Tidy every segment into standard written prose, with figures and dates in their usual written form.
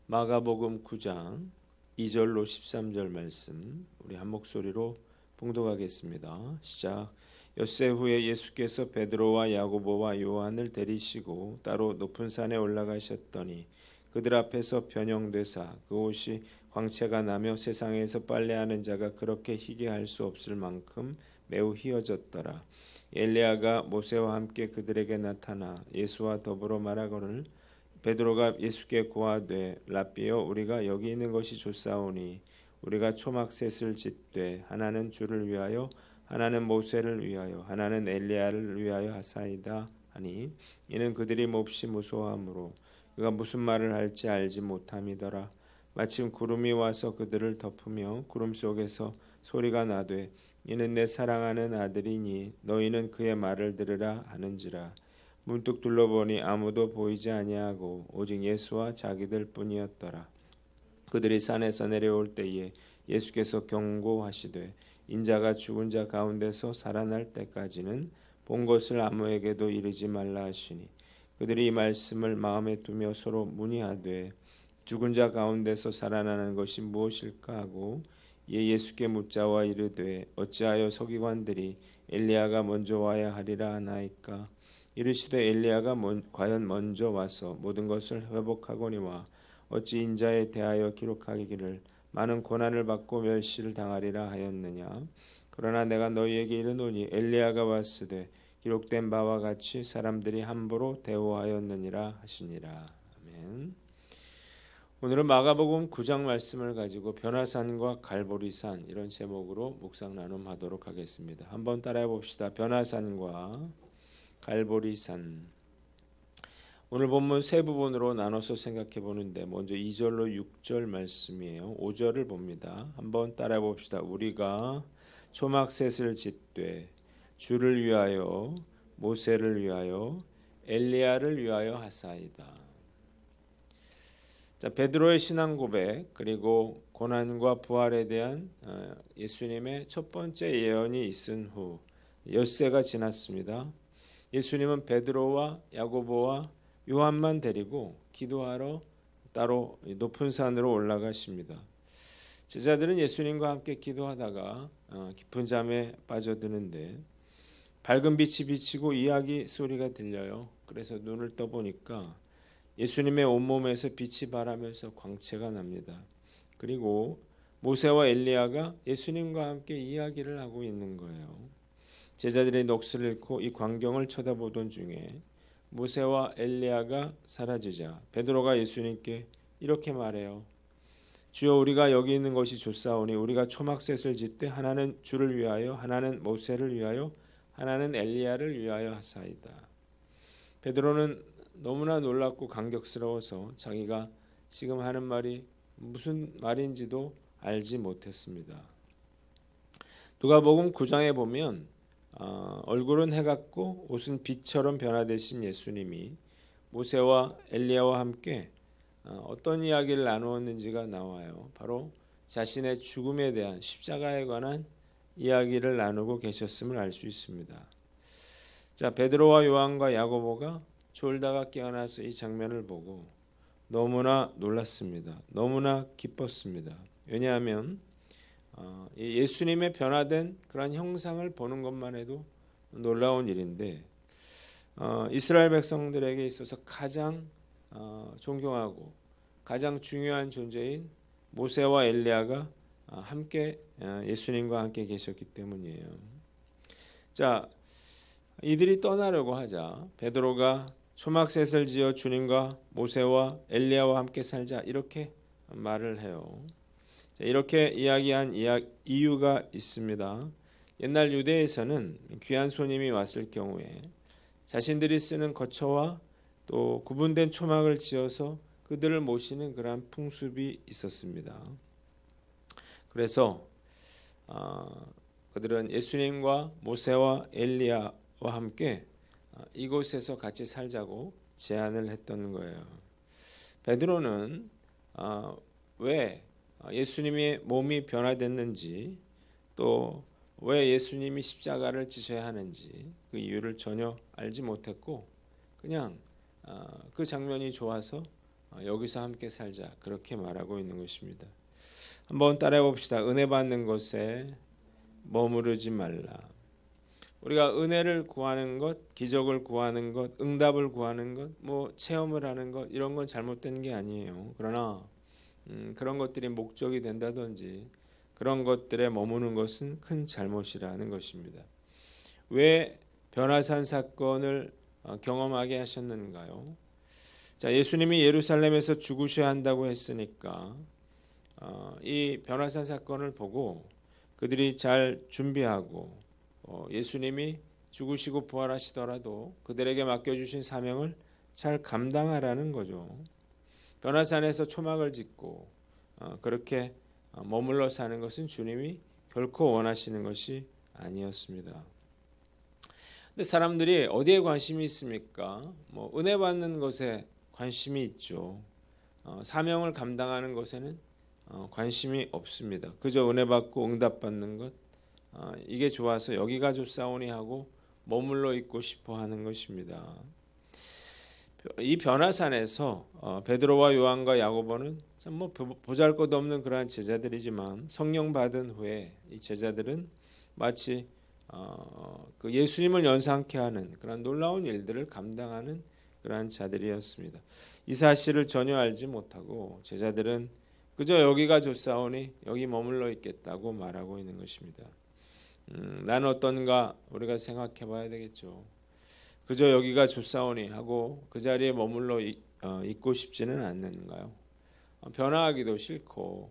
마가복음 9장 2절로 13절 말씀 우리 한 목소리로 봉독하겠습니다. 시작. 엿새 후에 예수께서 베드로와 야고보와 요한을 데리시고 따로 높은 산에 올라가셨더니 그들 앞에서 변형되사 그 옷이 광채가 나며 세상에서 빨래하는 자가 그렇게 희게 할 수 없을 만큼 매우 희어졌더라. 엘리야가 모세와 함께 그들에게 나타나 예수와 더불어 말하거늘 베드로가 예수께 고하되 랍비여 우리가 여기 있는 것이 좋사오니 우리가 초막셋을 짓되 하나는 주를 위하여 하나는 모세를 위하여 하나는 엘리야를 위하여 하사이다 하니 이는 그들이 몹시 무서워하므로 그가 무슨 말을 할지 알지 못함이더라. 마침 구름이 와서 그들을 덮으며 구름 속에서 소리가 나되 이는 내 사랑하는 아들이니 너희는 그의 말을 들으라 하는지라. 문득 둘러보니 아무도 보이지 아니하고 오직 예수와 자기들 뿐이었더라. 그들이 산에서 내려올 때에 예수께서 경고하시되 인자가 죽은 자 가운데서 살아날 때까지는 본 것을 아무에게도 이르지 말라 하시니 그들이 이 말씀을 마음에 두며 서로 문의하되 죽은 자 가운데서 살아나는 것이 무엇일까 하고 이에 예수께 묻자와 이르되 어찌하여 서기관들이 엘리야가 먼저 와야 하리라 하나이까. 이르시되 엘리야가 과연 먼저 와서 모든 것을 회복하거니와 어찌 인자에 대하여 기록하기를 많은 고난을 받고 멸시를 당하리라 하였느냐. 그러나 내가 너희에게 이르노니 엘리야가 왔으되 기록된 바와 같이 사람들이 함부로 대우하였느니라 하시니라. 아멘. 오늘은 마가복음 9장 말씀을 가지고 변화산과 갈보리산 이런 제목으로 묵상 나눔하도록 하겠습니다. 한번 따라해 봅시다. 변화산과 갈보리산. 오늘 본문 세 부분으로 나눠서 생각해 보는데 먼저 2절로 6절 말씀이에요. 5절을 봅니다. 한번 따라해 봅시다. 우리가 초막셋을 짓되 주를 위하여 모세를 위하여 엘리야를 위하여 하사이다. 자, 베드로의 신앙 고백 그리고 고난과 부활에 대한 예수님의 첫 번째 예언이 있은 후 엿새가 지났습니다. 예수님은 베드로와 야고보와 요한만 데리고 기도하러 따로 높은 산으로 올라가십니다. 제자들은 예수님과 함께 기도하다가 깊은 잠에 빠져드는데 밝은 빛이 비치고 이야기 소리가 들려요. 그래서 눈을 떠보니까 예수님의 온몸에서 빛이 발하면서 광채가 납니다. 그리고 모세와 엘리야가 예수님과 함께 이야기를 하고 있는 거예요. 제자들이 넋을 잃고 이 광경을 쳐다보던 중에 모세와 엘리야가 사라지자 베드로가 예수님께 이렇게 말해요. 주여 우리가 여기 있는 것이 좋사오니 우리가 초막셋을 짓되 하나는 주를 위하여 하나는 모세를 위하여 하나는 엘리야를 위하여 하사이다. 베드로는 너무나 놀랍고 감격스러워서 자기가 지금 하는 말이 무슨 말인지도 알지 못했습니다. 누가복음 9장에 보면 얼굴은 해 같고 옷은 빛처럼 변화되신 예수님이 모세와 엘리야와 함께 어떤 이야기를 나누었는지가 나와요. 바로 자신의 죽음에 대한 십자가에 관한 이야기를 나누고 계셨음을 알 수 있습니다. 자, 베드로와 요한과 야고보가 졸다가 깨어나서 이 장면을 보고 너무나 놀랐습니다. 너무나 기뻤습니다. 왜냐하면 예수님의 변화된 그런 형상을 보는 것만 해도 놀라운 일인데 이스라엘 백성들에게 있어서 가장 존경하고 가장 중요한 존재인 모세와 엘리야가 함께 예수님과 함께 계셨기 때문이에요. 자, 이들이 떠나려고 하자 베드로가 초막셋을 지어 주님과 모세와 엘리야와 함께 살자 이렇게 말을 해요. 이렇게 이야기한 이유가 있습니다. 옛날 유대에서는 귀한 손님이 왔을 경우에 자신들이 쓰는 거처와 또 구분된 초막을 지어서 그들을 모시는 그러한 풍습이 있었습니다. 그래서 그들은 예수님과 모세와 엘리야와 함께 이곳에서 같이 살자고 제안을 했던 거예요. 베드로는 왜 예수님의 몸이 변화됐는지 또 왜 예수님이 십자가를 지셔야 하는지 그 이유를 전혀 알지 못했고 그냥 그 장면이 좋아서 여기서 함께 살자 그렇게 말하고 있는 것입니다. 한번 따라해 봅시다. 은혜 받는 것에 머무르지 말라. 우리가 은혜를 구하는 것, 기적을 구하는 것, 응답을 구하는 것, 뭐 체험을 하는 것 이런 건 잘못된 게 아니에요. 그러나 그런 것들이 목적이 된다든지 그런 것들에 머무는 것은 큰 잘못이라는 것입니다. 왜 변화산 사건을 경험하게 하셨는가요? 자, 예수님이 예루살렘에서 죽으셔야 한다고 했으니까 이 변화산 사건을 보고 그들이 잘 준비하고 예수님이 죽으시고 부활하시더라도 그들에게 맡겨주신 사명을 잘 감당하라는 거죠. 변화산에서 초막을 짓고 그렇게 머물러 사는 것은 주님이 결코 원하시는 것이 아니었습니다. 근데 사람들이 어디에 관심이 있습니까? 뭐 은혜 받는 것에 관심이 있죠. 사명을 감당하는 것에는 관심이 없습니다. 그저 은혜 받고 응답 받는 것 이게 좋아서 여기가 좋사오니 하고 머물러 있고 싶어 하는 것입니다. 이 변화산에서 베드로와 요한과 야고보는 참 뭐 보잘것없는 그러한 제자들이지만 성령 받은 후에 이 제자들은 마치 그 예수님을 연상케 하는 그런 놀라운 일들을 감당하는 그러한 자들이었습니다. 이 사실을 전혀 알지 못하고 제자들은 그저 여기가 좋사오니 여기 머물러 있겠다고 말하고 있는 것입니다. 나는 어떤가 우리가 생각해 봐야 되겠죠. 그저 여기가 좋사오니 하고 그 자리에 머물러 있고 싶지는 않는가요? 변화하기도 싫고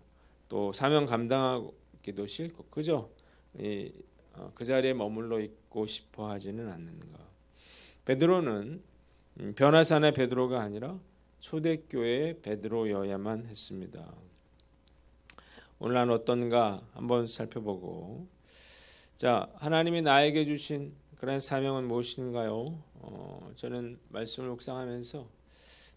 또 사명 감당하기도 싫고 그저 그 자리에 머물러 있고 싶어 하지는 않는가. 베드로는 변화산의 베드로가 아니라 초대교회의 베드로여야만 했습니다. 오늘 난 어떤가 한번 살펴보고 자, 하나님이 나에게 주신 그런 사명은 무엇인가요? 저는 말씀을 묵상하면서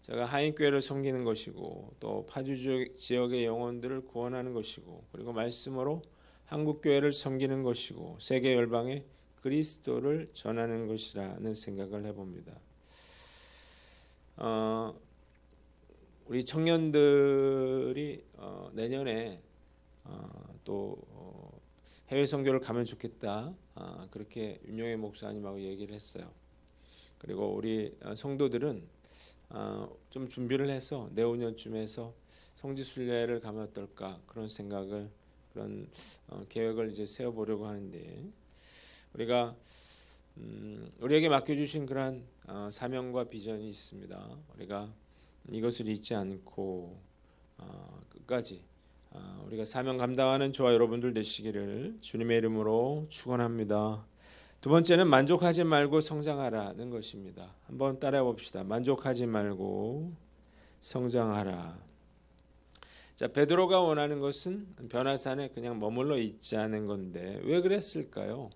제가 하인교회를 섬기는 것이고 또 파주 지역의 영혼들을 구원하는 것이고 그리고 말씀으로 한국교회를 섬기는 것이고 세계 열방에 그리스도를 전하는 것이라는 생각을 해봅니다. 우리 청년들이 내년에 또 해외 선교를 가면 좋겠다. 그렇게 윤영애 목사님하고 얘기를 했어요. 그리고 우리 성도들은 좀 준비를 해서 내후년쯤에서 성지순례를 가면 어떨까 그런 생각을 그런 계획을 이제 세워보려고 하는데 우리가 우리에게 맡겨주신 그러한 사명과 비전이 있습니다. 우리가 이것을 잊지 않고 끝까지 우리가 사명 감당하는 저와 여러분들 되시기를 주님의 이름으로 축원합니다. 두 번째는 만족하지 말고 성장하라는 것입니다. 한번 따라해 봅시다. 만족하지 말고 성장하라. 자, 베드로가 원하는 것은 변화산에 그냥 머물러 있지 않은 건데 왜 그랬을까요?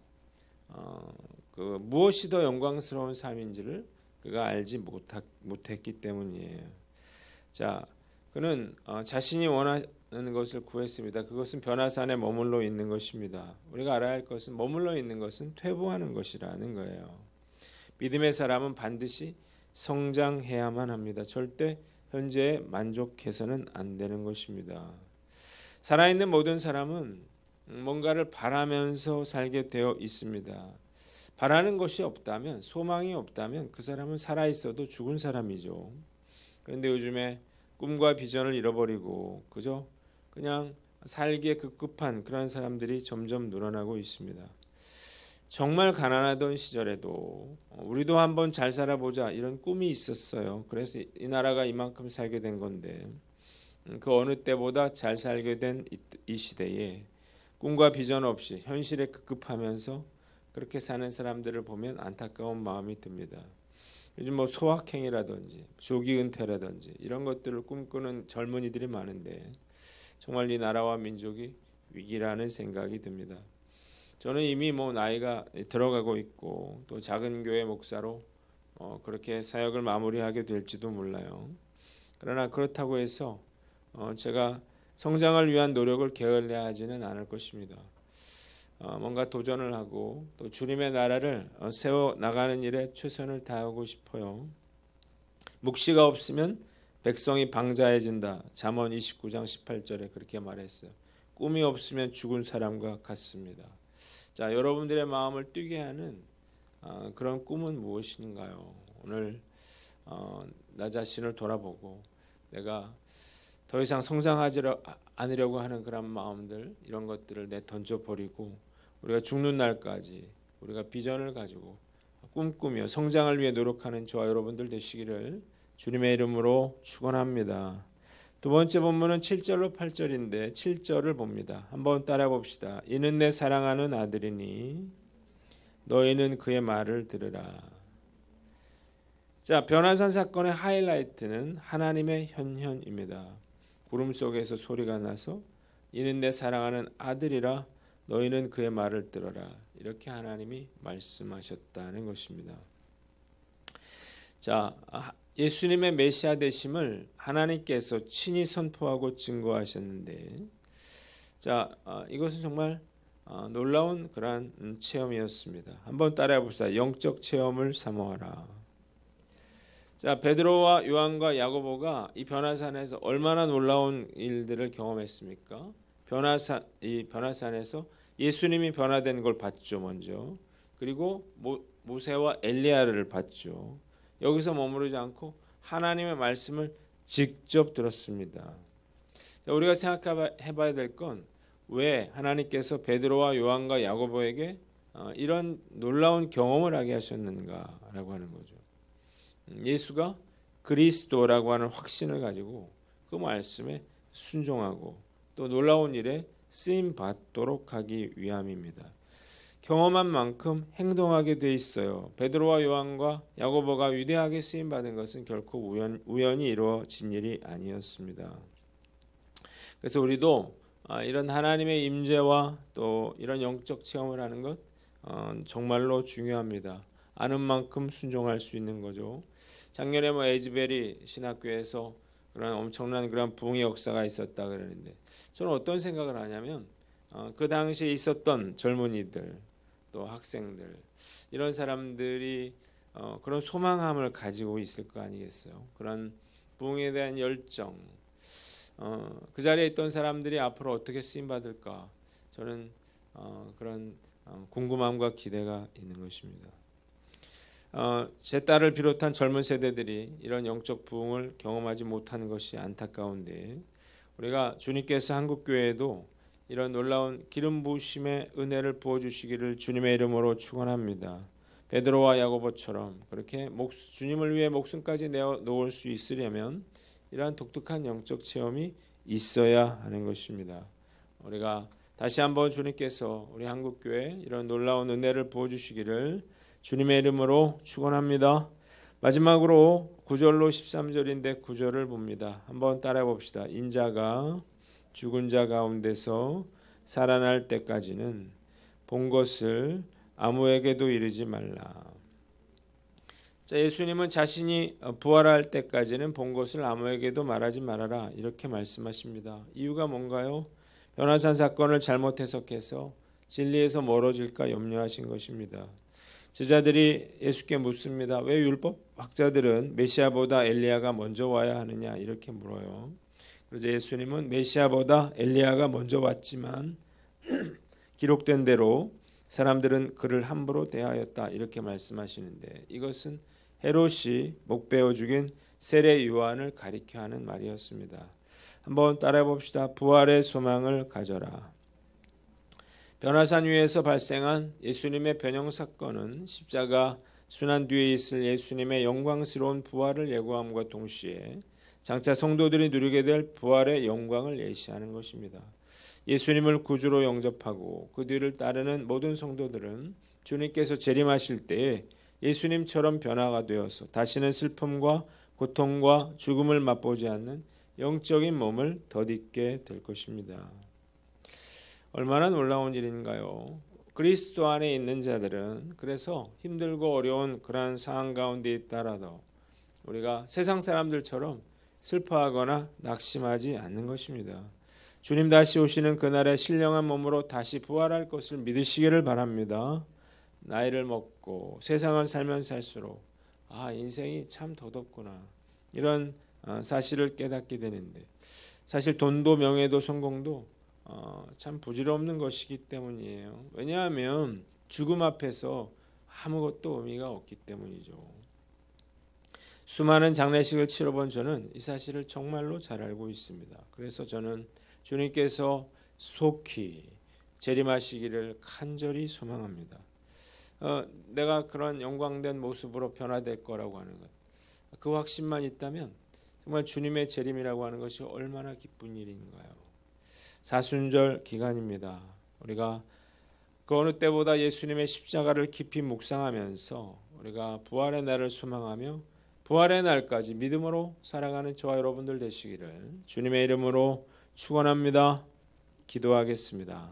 그 무엇이 더 영광스러운 삶인지를 그가 알지 못했기 때문이에요. 자, 그는 자신이 원하는 것을 구했습니다. 그것은 변화산에 머물러 있는 것입니다. 우리가 알아야 할 것은 머물러 있는 것은 퇴보하는 것이라는 거예요. 믿음의 사람은 반드시 성장해야만 합니다. 절대 현재에 만족해서는 안 되는 것입니다. 살아있는 모든 사람은 뭔가를 바라면서 살게 되어 있습니다. 바라는 것이 없다면, 소망이 없다면 그 사람은 살아있어도 죽은 사람이죠. 그런데 요즘에 꿈과 비전을 잃어버리고 그냥 살기에 급급한 그런 사람들이 점점 늘어나고 있습니다. 정말 가난하던 시절에도 우리도 한번 잘 살아보자 이런 꿈이 있었어요. 그래서 이 나라가 이만큼 살게 된 건데 그 어느 때보다 잘 살게 된 이 시대에 꿈과 비전 없이 현실에 급급하면서 그렇게 사는 사람들을 보면 안타까운 마음이 듭니다. 요즘 뭐 소확행이라든지 조기 은퇴라든지 이런 것들을 꿈꾸는 젊은이들이 많은데 정말 이 나라와 민족이 위기라는 생각이 듭니다. 저는 이미 뭐 나이가 들어가고 있고 또 작은 교회 목사로 그렇게 사역을 마무리하게 될지도 몰라요. 그러나 그렇다고 해서 제가 성장을 위한 노력을 게을리하지는 하지는 않을 것입니다. 뭔가 도전을 하고 또 주님의 나라를 세워 나가는 일에 최선을 다하고 싶어요. 묵시가 없으면 백성이 방자해진다. 잠언 29장 18절에 그렇게 말했어요. 꿈이 없으면 죽은 사람과 같습니다. 자, 여러분들의 마음을 뛰게 하는 그런 꿈은 무엇인가요? 오늘 나 자신을 돌아보고 내가 더 이상 성장하지 않으려고 하는 그런 마음들, 이런 것들을 던져버리고 우리가 죽는 날까지 우리가 비전을 가지고 꿈꾸며 성장을 위해 노력하는 저와 여러분들 되시기를 주님의 이름으로 축원합니다. 두 번째 본문은 7절로 8절인데 7절을 봅니다. 한번 따라 봅시다. 이는 내 사랑하는 아들이니 너희는 그의 말을 들으라. 자, 변화산 사건의 하이라이트는 하나님의 현현입니다. 구름 속에서 소리가 나서 이는 내 사랑하는 아들이라 너희는 그의 말을 들어라. 이렇게 하나님이 말씀하셨다는 것입니다. 자, 예수님의 메시아 되심을 하나님께서 친히 선포하고 증거하셨는데, 자, 이것은 정말 놀라운 그러한 체험이었습니다. 한번 따라해 봅시다. 영적 체험을 사모하라. 자, 베드로와 요한과 야고보가 이 변화산에서 얼마나 놀라운 일들을 경험했습니까? 이 변화산에서 예수님이 변화된 걸 봤죠, 먼저. 그리고 모세와 엘리야를 봤죠. 여기서 머무르지 않고 하나님의 말씀을 직접 들었습니다. 자, 우리가 생각해봐야 될 건 왜 하나님께서 베드로와 요한과 야고보에게 이런 놀라운 경험을 하게 하셨는가라고 하는 거죠. 예수가 그리스도라고 하는 확신을 가지고 그 말씀에 순종하고 또 놀라운 일에 쓰임 받도록 하기 위함입니다. 경험한 만큼 행동하게 돼 있어요. 베드로와 요한과 야고보가 위대하게 쓰임 받은 것은 결코 우연히 이루어진 일이 아니었습니다. 그래서 우리도 이런 하나님의 임재와 또 이런 영적 체험을 하는 것 정말로 중요합니다. 아는 만큼 순종할 수 있는 거죠. 작년에 에이즈베리 신학교에서 그런 엄청난 그런 부흥의 역사가 있었다 그러는데 저는 어떤 생각을 하냐면 그 당시에 있었던 젊은이들 또 학생들 이런 사람들이 그런 소망함을 가지고 있을 거 아니겠어요. 그런 부흥에 대한 열정, 그 자리에 있던 사람들이 앞으로 어떻게 쓰임 받을까 저는 그런 궁금함과 기대가 있는 것입니다. 제 딸을 비롯한 젊은 세대들이 이런 영적 부흥을 경험하지 못하는 것이 안타까운데 우리가 주님께서 한국교회에도 이런 놀라운 기름 부으심의 은혜를 부어주시기를 주님의 이름으로 축원합니다. 베드로와 야고보처럼 그렇게 주님을 위해 목숨까지 내어놓을 수 있으려면 이러한 독특한 영적 체험이 있어야 하는 것입니다. 우리가 다시 한번 주님께서 우리 한국교회에 이런 놀라운 은혜를 부어주시기를 주님의 이름으로 축원합니다. 마지막으로 9절로 13절인데 9절을 봅니다. 한번 따라해 봅시다. 인자가 죽은 자 가운데서 살아날 때까지는 본 것을 아무에게도 이르지 말라. 자, 예수님은 자신이 부활할 때까지는 본 것을 아무에게도 말하지 말아라 이렇게 말씀하십니다. 이유가 뭔가요? 변화산 사건을 잘못 해석해서 진리에서 멀어질까 염려하신 것입니다. 제자들이 예수께 묻습니다. 왜 율법 학자들은 메시아보다 엘리야가 먼저 와야 하느냐 이렇게 물어요. 그래서 예수님은 메시아보다 엘리야가 먼저 왔지만 기록된 대로 사람들은 그를 함부로 대하였다 이렇게 말씀하시는데 이것은 헤롯이 목베어 죽인 세례 요한을 가리켜 하는 말이었습니다. 한번 따라해 봅시다. 부활의 소망을 가져라. 변화산 위에서 발생한 예수님의 변형 사건은 십자가 순환 뒤에 있을 예수님의 영광스러운 부활을 예고함과 동시에 장차 성도들이 누리게 될 부활의 영광을 예시하는 것입니다. 예수님을 구주로 영접하고 그 뒤를 따르는 모든 성도들은 주님께서 재림하실 때에 예수님처럼 변화가 되어서 다시는 슬픔과 고통과 죽음을 맛보지 않는 영적인 몸을 덧입게 될 것입니다. 얼마나 놀라운 일인가요? 그리스도 안에 있는 자들은 그래서 힘들고 어려운 그러한 상황 가운데 있다라도 우리가 세상 사람들처럼 슬퍼하거나 낙심하지 않는 것입니다. 주님 다시 오시는 그날에 신령한 몸으로 다시 부활할 것을 믿으시기를 바랍니다. 나이를 먹고 세상을 살면 살수록 인생이 참 더덥구나 이런 사실을 깨닫게 되는데, 사실 돈도 명예도 성공도 참 부질없는 것이기 때문이에요. 왜냐하면 죽음 앞에서 아무것도 의미가 없기 때문이죠. 수많은 장례식을 치러본 저는 이 사실을 정말로 잘 알고 있습니다. 그래서 저는 주님께서 속히 재림하시기를 간절히 소망합니다. 내가 그런 영광된 모습으로 변화될 거라고 하는 것, 그 확신만 있다면 정말 주님의 재림이라고 하는 것이 얼마나 기쁜 일인가요? 사순절 기간입니다. 우리가 그 어느 때보다 예수님의 십자가를 깊이 묵상하면서 우리가 부활의 날을 소망하며 부활의 날까지 믿음으로 살아가는 저와 여러분들 되시기를 주님의 이름으로 축원합니다. 기도하겠습니다.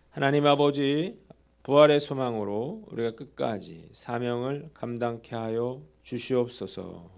하나님 아버지, 부활의 소망으로 우리가 끝까지 사명을 감당케 하여 주시옵소서.